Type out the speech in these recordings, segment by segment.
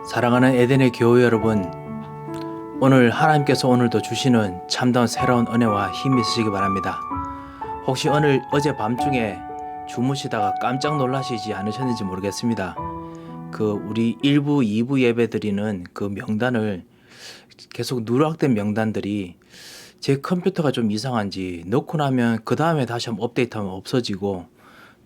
사랑하는 에덴의 교회 여러분, 오늘 하나님께서 오늘도 주시는 참다운 새로운 은혜와 힘이 있으시기 바랍니다. 혹시 어제 밤중에 주무시다가 깜짝 놀라시지 않으셨는지 모르겠습니다. 우리 1부, 2부 예배 드리는 그 명단을 계속 누락된 명단들이 제 컴퓨터가 좀 이상한지 넣고 나면 그 다음에 다시 한번 업데이트하면 없어지고,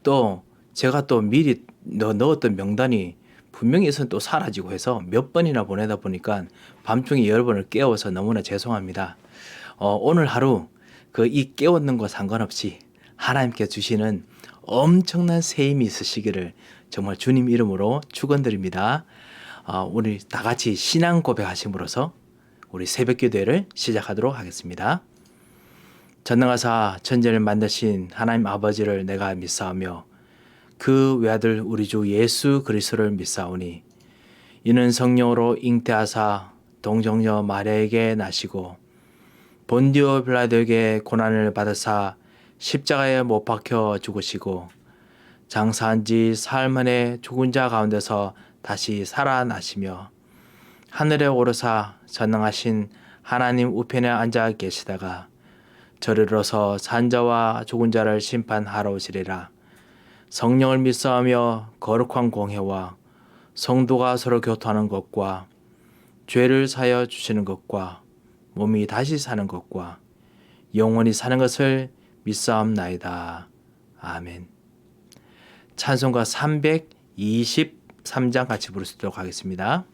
또 제가 또 미리 넣었던 명단이 분명히 있으면 또 사라지고 해서 몇 번이나 보내다 보니까 밤중에 10번을 깨워서 너무나 죄송합니다. 오늘 하루 이 깨웠는 거 상관없이 하나님께 주시는 엄청난 새 힘이 있으시기를 정말 주님 이름으로 축원드립니다. 오늘 다 같이 신앙 고백하심으로써 우리 새벽 기도회를 시작하도록 하겠습니다. 전능하사 천지를 만드신 하나님 아버지를 내가 믿사오며 그 외아들 우리 주 예수 그리스도를 믿사오니 이는 성령으로 잉태하사 동정녀 마리아에게 나시고 본디오 빌라도에게 고난을 받으사 십자가에 못 박혀 죽으시고 장사한 지 사흘 만에 죽은 자 가운데서 다시 살아나시며 하늘에 오르사 전능하신 하나님 우편에 앉아 계시다가 저리로서 산 자와 죽은 자를 심판하러 오시리라. 성령을 믿사오며 거룩한 공회와 성도가 서로 교통하는 것과 죄를 사하여 주시는 것과 몸이 다시 사는 것과 영원히 사는 것을 믿사옵나이다. 아멘. 찬송가 323장 같이 부르도록 하겠습니다.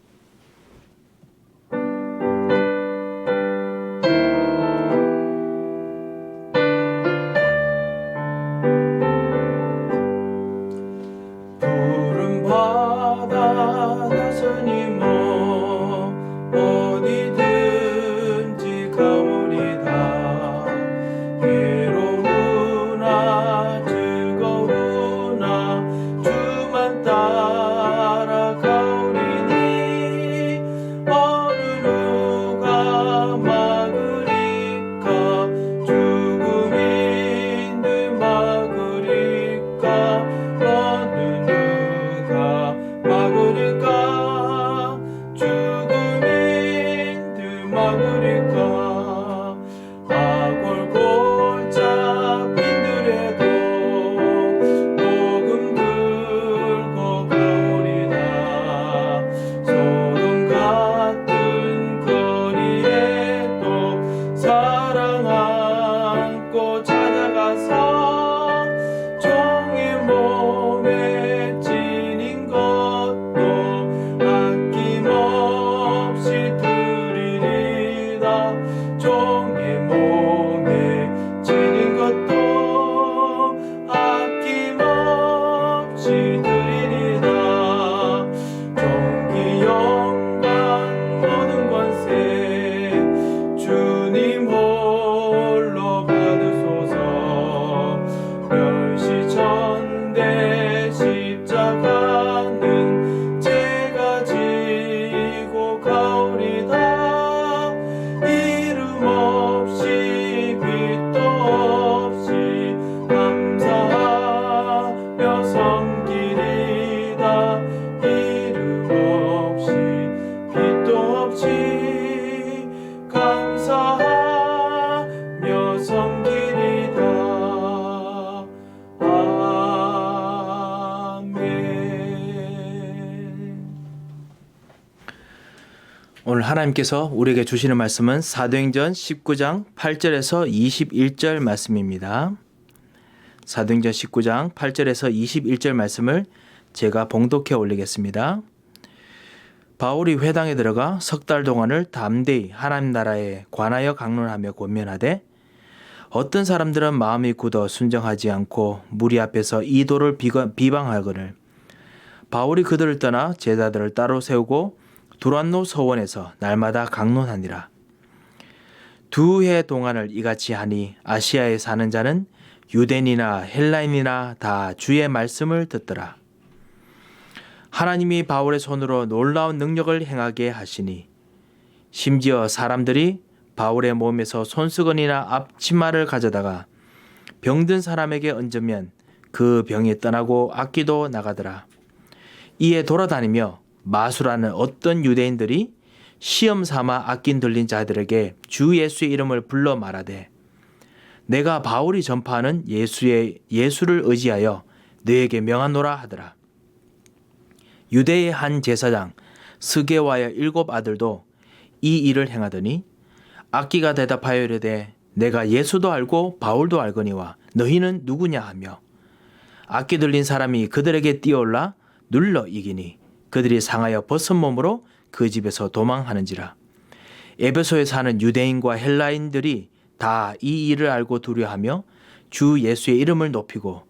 오늘 하나님께서 우리에게 주시는 말씀은 사도행전 19장 8절에서 21절 말씀입니다. 사도행전 19장 8절에서 21절 말씀을 제가 봉독해 올리겠습니다. 바울이 회당에 들어가 석 달 동안을 담대히 하나님 나라에 관하여 강론하며 권면하되 어떤 사람들은 마음이 굳어 순정하지 않고 무리 앞에서 이도를 비방하거늘 바울이 그들을 떠나 제자들을 따로 세우고 두란노 서원에서 날마다 강론하니라. 2해 동안을 이같이 하니 아시아에 사는 자는 유대인이나 헬라인이나 다 주의 말씀을 듣더라. 하나님이 바울의 손으로 놀라운 능력을 행하게 하시니 심지어 사람들이 바울의 몸에서 손수건이나 앞치마를 가져다가 병든 사람에게 얹으면 그 병이 떠나고 악기도 나가더라. 이에 돌아다니며 마수라는 어떤 유대인들이 시험 삼아 악긴 들린 자들에게 주 예수의 이름을 불러 말하되 내가 바울이 전파하는 예수를 의지하여 너에게 명하노라 하더라. 유대의 한 제사장 스게와의 7 아들도 이 일을 행하더니 악기가 대답하여 이르되 내가 예수도 알고 바울도 알거니와 너희는 누구냐 하며 악기 들린 사람이 그들에게 뛰어올라 눌러 이기니 그들이 상하여 벗은 몸으로 그 집에서 도망하는지라. 에베소에 사는 유대인과 헬라인들이 다 이 일을 알고 두려워하며 주 예수의 이름을 높이고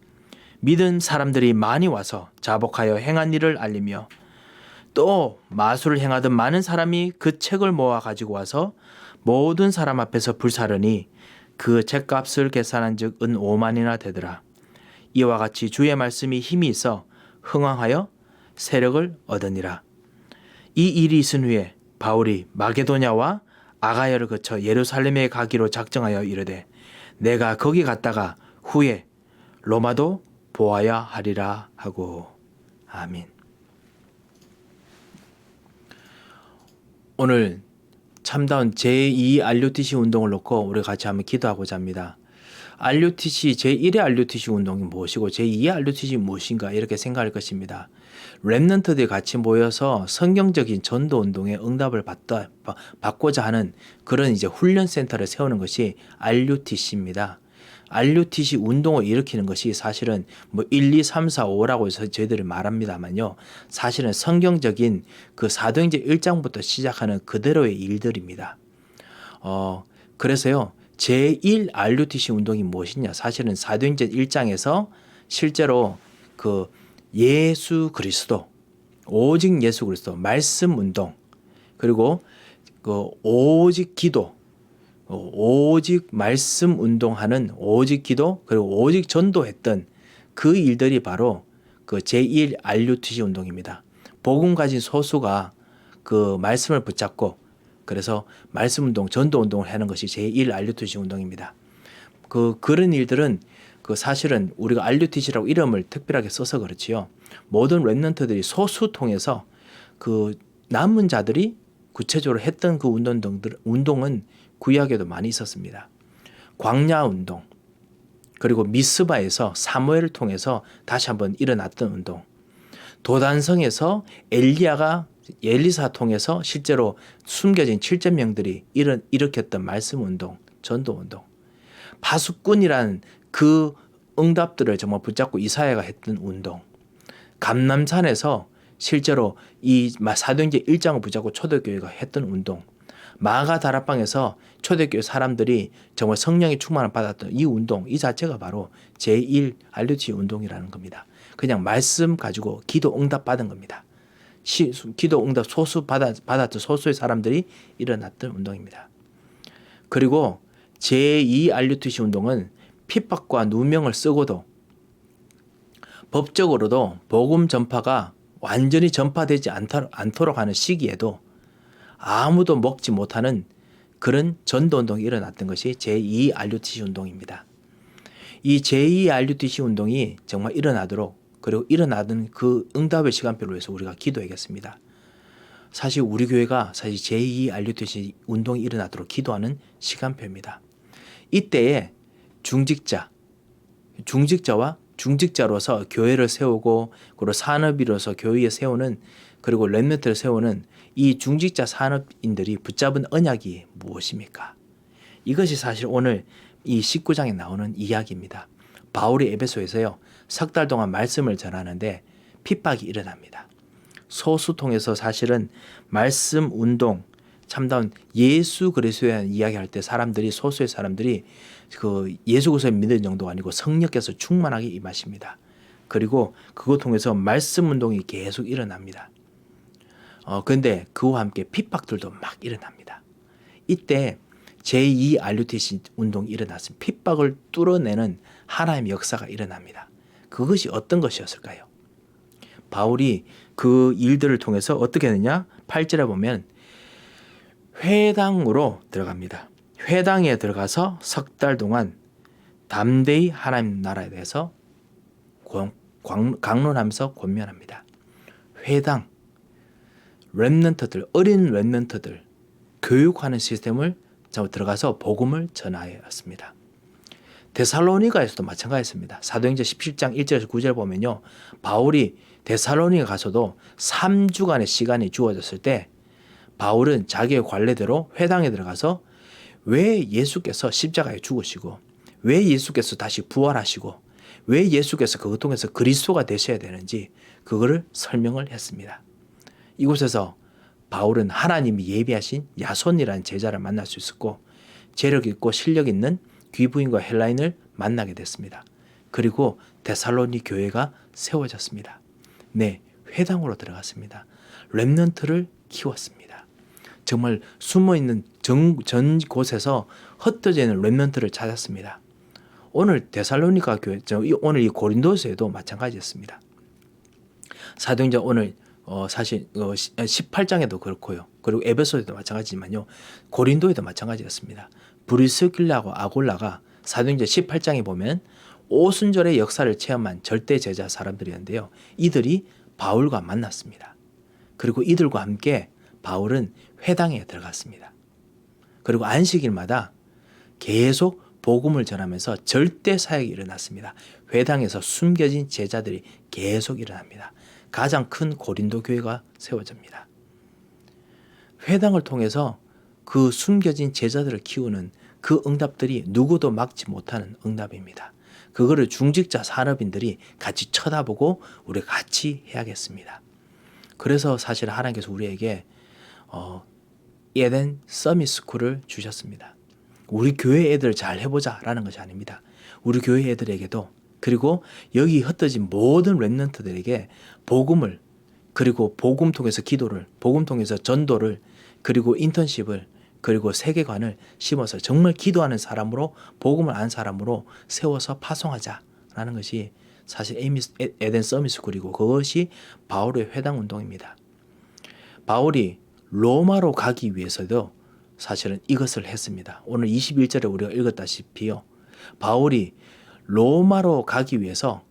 믿은 사람들이 많이 와서 자복하여 행한 일을 알리며 또 마술을 행하던 많은 사람이 그 책을 모아 가지고 와서 모든 사람 앞에서 불사르니 그 책값을 계산한 즉 은 5만이나 되더라. 이와 같이 주의 말씀이 힘이 있어 흥왕하여 세력을 얻으니라. 이 일이 있은 후에 바울이 마게도냐와 아가야를 거쳐 예루살렘에 가기로 작정하여 이르되 내가 거기 갔다가 후에 로마도 보아야 하리라 하고. 아멘. 오늘 참다운 제2 RUTC 운동을 놓고 우리 같이 한번 기도하고자 합니다. RUTC 제1의 RUTC 운동이 무엇이고 제2의 RUTC 무엇인가 이렇게 생각할 것입니다. 렘넌트들이 같이 모여서 성경적인 전도 운동에 응답을 받고자 하는 그런 이제 훈련 센터를 세우는 것이 RUTC입니다. RUTC 운동을 일으키는 것이 사실은 뭐 1, 2, 3, 4, 5라고 해서 저희들이 말합니다만요. 사실은 성경적인 그 사도행전 1장부터 시작하는 그대로의 일들입니다. 그래서요. 제1 RUTC 운동이 무엇이냐? 사실은 사도행전 1장에서 실제로 그 예수 그리스도, 오직 예수 그리스도, 말씀 운동, 그리고 그 오직 기도, 오직 말씀 운동하는 오직 기도, 그리고 오직 전도했던 그 일들이 바로 그 제1 RUTC 운동입니다. 복음 가진 소수가 그 말씀을 붙잡고 그래서 말씀 운동, 전도 운동을 하는 것이 제1 RUTC 운동입니다. 그런 일들은 그 사실은 우리가 RUTC라고 이름을 특별하게 써서 그렇지요. 모든 렘넌트들이 소수 통해서 그 남은 자들이 구체적으로 했던 그 운동은 구약에도 많이 있었습니다. 광야 운동, 그리고 미스바에서 사무엘을 통해서 다시 한번 일어났던 운동, 도단성에서 엘리사 통해서 실제로 숨겨진 7,000명들이 일으켰던 말씀 운동, 전도 운동, 파수꾼이라는 그 응답들을 정말 붙잡고 이사야가 했던 운동, 감람산에서 실제로 이 사도행전 1장을 붙잡고 초대교회가 했던 운동, 마가 다락방에서 초대교회 사람들이 정말 성령의 충만을 받았던 이 운동, 이 자체가 바로 제1 RUTC 운동이라는 겁니다. 그냥 말씀 가지고 기도 응답 받은 겁니다. 기도 응답 받았던 소수의 사람들이 일어났던 운동입니다. 그리고 제2 RUTC 운동은 핍박과 누명을 쓰고도 법적으로도 복음 전파가 완전히 전파되지 않도록 하는 시기에도 아무도 먹지 못하는 그런 전도 운동이 일어났던 것이 제2 RUTC 운동입니다. 이 제2 RUTC 운동이 정말 일어나도록 그리고 일어나던 그 응답의 시간표를 위해서 우리가 기도하겠습니다. 사실 우리 교회가 사실 제2 RUTC 운동이 일어나도록 기도하는 시간표입니다. 이때에 중직자와 중직자로서 교회를 세우고 그리고 산업인으로서 교회에 세우는 그리고 렘넌트를 세우는 이 중직자 산업인들이 붙잡은 언약이 무엇입니까? 이것이 사실 오늘 이 19장에 나오는 이야기입니다. 바울이 에베소에서요 3달 동안 말씀을 전하는데 핍박이 일어납니다. 소수 통해서 사실은 말씀 운동, 참다운 예수 그리스도에 대한 이야기할 때 소수의 사람들이 그 예수 그리스도를 믿는 정도가 아니고 성령께서 충만하게 임하십니다. 그리고 그것 통해서 말씀 운동이 계속 일어납니다. 그런데 그와 함께 핍박들도 막 일어납니다. 이때 제2 RUTC 운동이 일어났습니다. 핍박을 뚫어내는 하나님의 역사가 일어납니다. 그것이 어떤 것이었을까요? 바울이 그 일들을 통해서 어떻게 했느냐? 8절에 보면 회당으로 들어갑니다. 회당에 들어가서 3달 동안 담대히 하나님 나라에 대해서 강론하면서 권면합니다. 회당, 렘넌트들, 어린 렘넌트들 교육하는 시스템을 들어가서 복음을 전하였습니다. 데살로니가에서도 마찬가지였습니다. 사도행전 17장 1절에서 9절 보면요. 바울이 데살로니가 가서도 3주간의 시간이 주어졌을 때 바울은 자기의 관례대로 회당에 들어가서 왜 예수께서 십자가에 죽으시고 왜 예수께서 다시 부활하시고 왜 예수께서 그것 통해서 그리스도가 되셔야 되는지 그거를 설명을 했습니다. 이곳에서 바울은 하나님이 예비하신 야손이라는 제자를 만날 수 있었고 재력 있고 실력 있는 귀부인과 헬라인을 만나게 됐습니다. 그리고 데살로니 교회가 세워졌습니다. 네, 회당으로 들어갔습니다. 렘넌트를 키웠습니다. 정말 숨어있는 전 곳에서 흩어져 있는 렘넌트를 찾았습니다. 오늘 데살로니가 교회, 오늘 이 고린도서에도 마찬가지였습니다. 사도행전 오늘 사실 18장에도 그렇고요. 그리고 에베소에도 마찬가지지만요. 고린도에도 마찬가지였습니다. 브리스길라하고 아골라가 사도행전 18장에 보면 오순절의 역사를 체험한 절대 제자 사람들이었는데요. 이들이 바울과 만났습니다. 그리고 이들과 함께 바울은 회당에 들어갔습니다. 그리고 안식일마다 계속 복음을 전하면서 절대 사역이 일어났습니다. 회당에서 숨겨진 제자들이 계속 일어납니다. 가장 큰 고린도 교회가 세워집니다. 회당을 통해서 그 숨겨진 제자들을 키우는 그 응답들이 누구도 막지 못하는 응답입니다. 그거를 중직자 산업인들이 같이 쳐다보고 우리가 같이 해야겠습니다. 그래서 사실 하나님께서 우리에게 에덴 서밋스쿨을 주셨습니다. 우리 교회 애들 잘 해보자라는 것이 아닙니다. 우리 교회 애들에게도 그리고 여기 흩어진 모든 렘넌트들에게 복음을 그리고 복음 통해서 기도를 복음 통해서 전도를 그리고 인턴십을 그리고 세계관을 심어서 정말 기도하는 사람으로 복음을 아는 사람으로 세워서 파송하자라는 것이 사실 에덴 서밋스쿨이고 그것이 바울의 회당 운동입니다. 바울이 로마로 가기 위해서도 사실은 이것을 했습니다. 오늘 21절에 우리가 읽었다시피요. 바울이 로마로 가기 위해서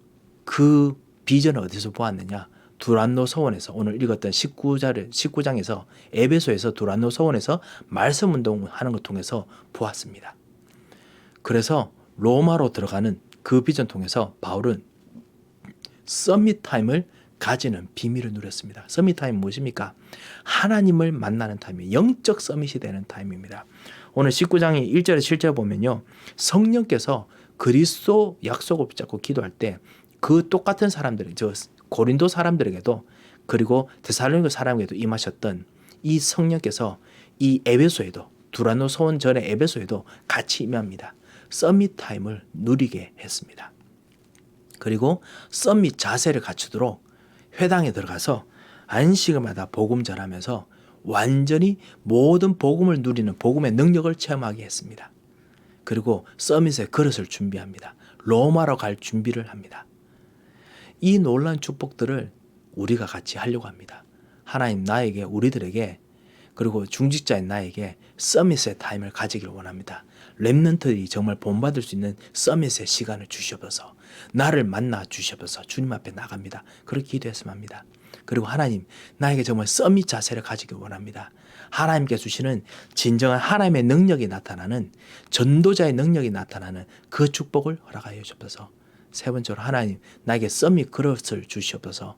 그 비전을 어디서 보았느냐? 두란노 서원에서 오늘 읽었던 19장에서 에베소에서 두란노 서원에서 말씀 운동하는 것 통해서 보았습니다. 그래서 로마로 들어가는 그 비전 통해서 바울은 서밋 타임을 가지는 비밀을 누렸습니다. 서밋 타임 무엇입니까? 하나님을 만나는 타임이에요. 영적 서밋이 되는 타임입니다. 오늘 19장의 1절에 7절 보면요. 성령께서 그리스도 약속을 붙잡고 기도할 때 그 똑같은 사람들이 고린도 사람들에게도 그리고 데살로니가 사람에게도 임하셨던 이 성령께서 이 에베소에도 두란노 소원 전에 에베소에도 같이 임합니다. 서밋 타임을 누리게 했습니다. 그리고 서밋 자세를 갖추도록 회당에 들어가서 안식일마다 복음 전하면서 완전히 모든 복음을 누리는 복음의 능력을 체험하게 했습니다. 그리고 서밋의 그릇을 준비합니다. 로마로 갈 준비를 합니다. 이 놀라운 축복들을 우리가 같이 하려고 합니다. 하나님 나에게 우리들에게 그리고 중직자인 나에게 서밋의 타임을 가지기를 원합니다. 렘넌트들이 정말 본받을 수 있는 서밋의 시간을 주셔서 나를 만나 주셔서 주님 앞에 나갑니다. 그렇게 기도했으면 합니다. 그리고 하나님 나에게 정말 서밋 자세를 가지길 원합니다. 하나님께 주시는 진정한 하나님의 능력이 나타나는 전도자의 능력이 나타나는 그 축복을 허락하여 주옵소서. 세 번째로 하나님 나에게 서밋 그릇을 주시옵소서.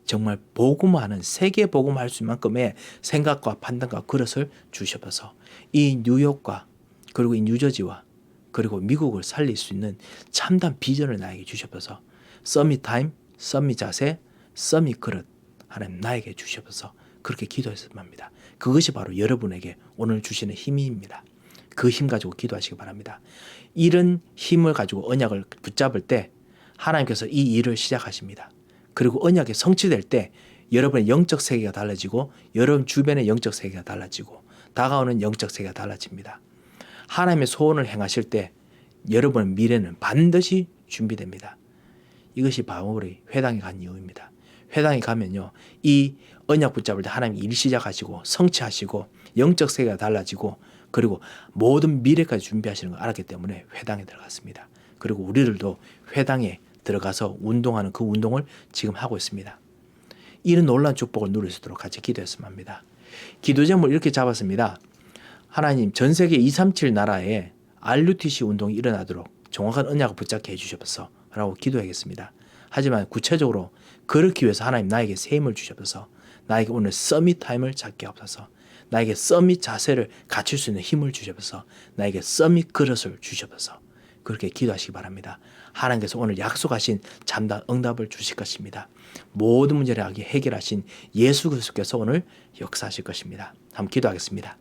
정말 복음하는 세계 복음할 수 있는 만큼의 생각과 판단과 그릇을 주시옵소서. 이 뉴욕과 그리고 이 뉴저지와 그리고 미국을 살릴 수 있는 참담 비전을 나에게 주시옵소서. 서밋 타임, 서밋 자세, 서밋 그릇 하나님 나에게 주시옵소서. 그렇게 기도했으면 합니다. 그것이 바로 여러분에게 오늘 주시는 힘입니다. 그 힘 가지고 기도하시기 바랍니다. 이런 힘을 가지고 언약을 붙잡을 때 하나님께서 이 일을 시작하십니다. 그리고 언약이 성취될 때 여러분의 영적 세계가 달라지고 여러분 주변의 영적 세계가 달라지고 다가오는 영적 세계가 달라집니다. 하나님의 소원을 행하실 때 여러분의 미래는 반드시 준비됩니다. 이것이 바울이 회당에 간 이유입니다. 회당에 가면요. 이 언약 붙잡을 때 하나님 일 시작하시고 성취하시고 영적 세계가 달라지고 그리고 모든 미래까지 준비하시는 걸 알았기 때문에 회당에 들어갔습니다. 그리고 우리들도 회당에 들어가서 운동하는 그 운동을 지금 하고 있습니다. 이런 놀라운 축복을 누릴 수 있도록 같이 기도했으면 합니다. 기도 제목을 이렇게 잡았습니다. 하나님, 전 세계 237 나라에 RUTC 운동이 일어나도록 정확한 언약을 붙잡게 해주셔서 라고 기도하겠습니다. 하지만 구체적으로 그렇기 위해서 하나님 나에게 새 힘을 주셔서 나에게 오늘 서밋 타임을 잡게 하옵소서. 나에게 서밋 자세를 갖출 수 있는 힘을 주셔서 나에게 서밋 그릇을 주셔서 그렇게 기도하시기 바랍니다. 하나님께서 오늘 약속하신 잠단 응답을 주실 것입니다. 모든 문제를 해결하신 예수 그리스도께서 오늘 역사하실 것입니다. 한번 기도하겠습니다.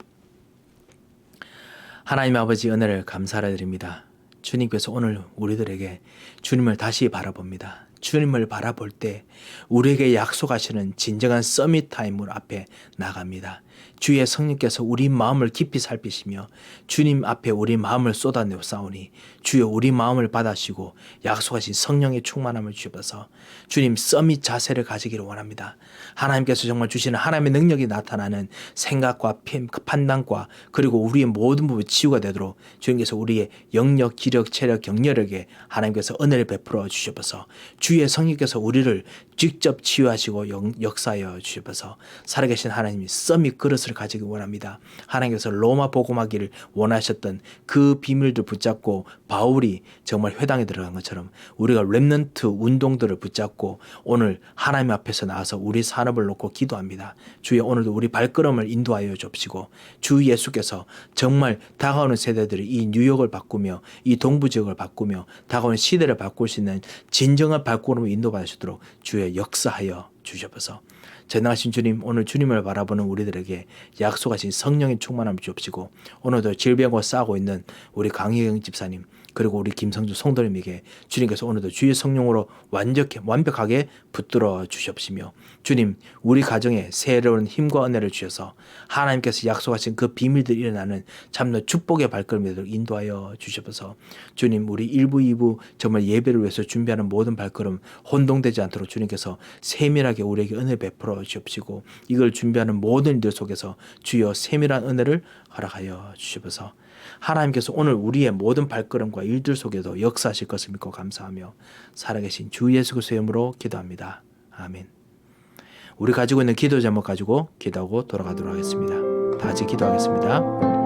하나님 아버지, 은혜를 감사를 드립니다. 주님께서 오늘 우리들에게 주님을 다시 바라봅니다. 주님을 바라볼 때 우리에게 약속하시는 진정한 서밋 타임을 앞에 나갑니다. 주의 성령께서 우리 마음을 깊이 살피시며 주님 앞에 우리 마음을 쏟아내어 싸우니 주여 우리 마음을 받아시고 약속하신 성령의 충만함을 주셔서 주님 서밋 자세를 가지기를 원합니다. 하나님께서 정말 주시는 하나님의 능력이 나타나는 생각과 판단과 그리고 우리의 모든 부분 치유가 되도록 주님께서 우리의 영역, 기력, 체력, 경려력에 하나님께서 은혜를 베풀어 주셔서 주의 성령께서 우리를 직접 치유하시고 역사하여 주셔서 살아계신 하나님이 서밋 그릇을 가지기 원합니다. 하나님께서 로마 복음하기를 원하셨던 그 비밀들 붙잡고 바울이 정말 회당에 들어간 것처럼 우리가 렘넌트 운동들을 붙잡고 오늘 하나님 앞에서 나와서 우리 산업을 놓고 기도합니다. 주여 오늘도 우리 발걸음을 인도하여 주옵시고 주 예수께서 정말 다가오는 세대들이 이 뉴욕을 바꾸며 이 동부 지역을 바꾸며 다가오는 시대를 바꿀 수 있는 진정한 발걸음을 인도받으시도록 주여 역사하여 주셔서 전능하신 주님, 오늘 주님을 바라보는 우리들에게 약속하신 성령의 충만함을 주옵시고 오늘도 질병과 싸우고 있는 우리 강희경 집사님 그리고 우리 김성주 성도님에게 주님께서 오늘도 주의 성령으로 완벽하게 붙들어 주시옵시며 주님, 우리 가정에 새로운 힘과 은혜를 주셔서 하나님께서 약속하신 그 비밀들이 일어나는 참된 축복의 발걸음을 인도하여 주셔서 주님, 우리 1부, 2부 정말 예배를 위해서 준비하는 모든 발걸음 혼동되지 않도록 주님께서 세밀하게 우리에게 은혜 베풀어 주옵시고 이걸 준비하는 모든 일들 속에서 주여 세밀한 은혜를 허락하여 주셔서 하나님께서 오늘 우리의 모든 발걸음과 일들 속에도 역사하실 것을 믿고 감사하며 살아계신 주 예수 그리스도의 이름으로 기도합니다. 아멘. 우리 가지고 있는 기도 제목 가지고 기도하고 돌아가도록 하겠습니다. 다 같이 기도하겠습니다.